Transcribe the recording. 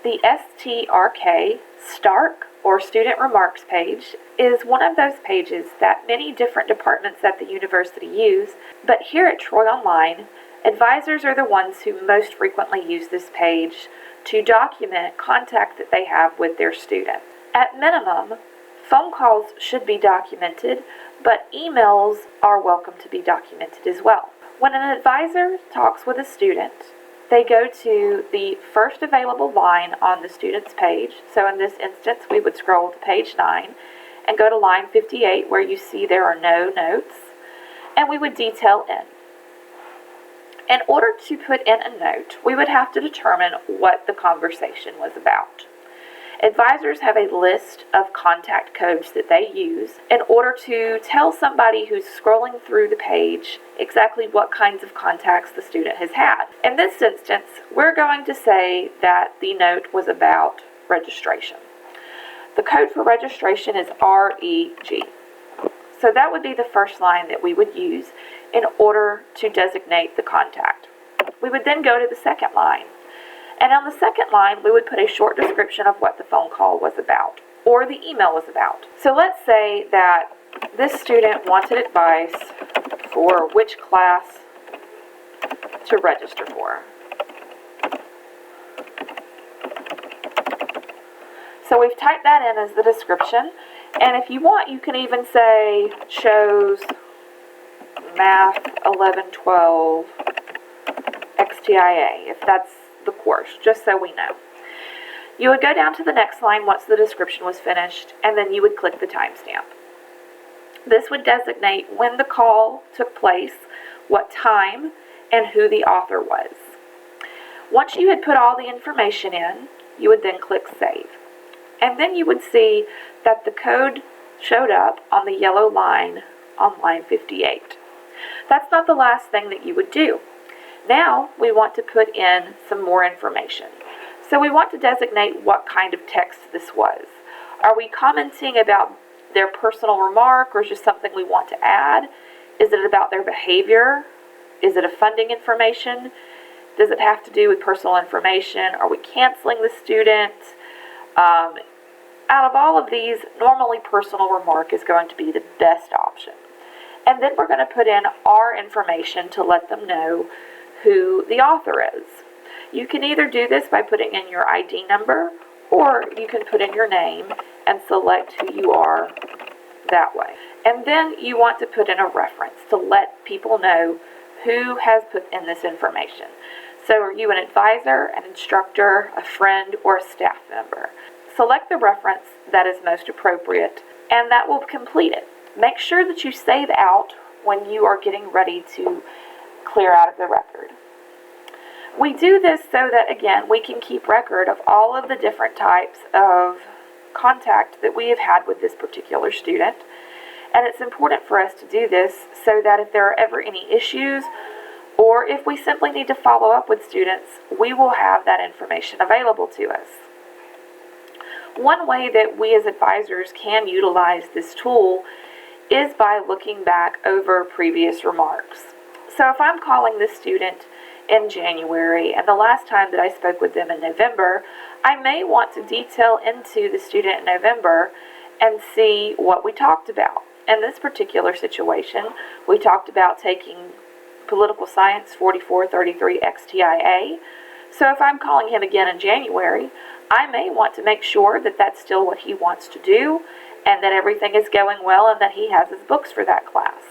The Strk, or Student Remarks page, is one of those pages that many different departments at the university use, but here at Troy Online, advisors are the ones who most frequently use this page to document contact that they have with their students. At minimum, phone calls should be documented, but emails are welcome to be documented as well. When an advisor talks with a student, they go to the first available line on the student's page. So in this instance, we would scroll to page 9 and go to line 58 where you see there are no notes, and we would detail in. In order to put in a note, we would have to determine what the conversation was about. Advisors have a list of contact codes that they use in order to tell somebody who's scrolling through the page exactly what kinds of contacts the student has had. In this instance, we're going to say that the note was about registration. The code for registration is REG. So that would be the first line that we would use in order to designate the contact. We would then go to the second line. And on the second line, we would put a short description of what the phone call was about, or the email was about. So let's say that this student wanted advice for which class to register for. So we've typed that in as the description, and if you want, you can even say, chose Math 11-12 XTIA, if that's the course, just so we know. You would go down to the next line once the description was finished, and then you would click the timestamp. This would designate when the call took place, what time, and who the author was. Once you had put all the information in, you would then click Save. And then you would see that the code showed up on the yellow line on line 58. That's not the last thing that you would do. Now we want to put in some more information. So we want to designate what kind of text this was. Are we commenting about their personal remark, or is just something we want to add? Is it about their behavior? Is it a funding information? Does it have to do with personal information? Are we canceling the student? Out of all of these, normally personal remark is going to be the best option. And then we're going to put in our information to let them know who the author is. You can either do this by putting in your ID number, or you can put in your name and select who you are that way. And then you want to put in a reference to let people know who has put in this information. So are you an advisor, an instructor, a friend, or a staff member? Select the reference that is most appropriate, and that will complete it. Make sure that you save out when you are getting ready to clear out of the record. We do this so that, again, we can keep record of all of the different types of contact that we have had with this particular student. And it's important for us to do this so that if there are ever any issues, or if we simply need to follow up with students, we will have that information available to us. One way that we as advisors can utilize this tool is by looking back over previous remarks. So if I'm calling this student in January, and the last time that I spoke with them in November, I may want to detail into the student in November and see what we talked about. In this particular situation, we talked about taking Political Science 4433 XTIA. So if I'm calling him again in January, I may want to make sure that that's still what he wants to do, and that everything is going well, and that he has his books for that class.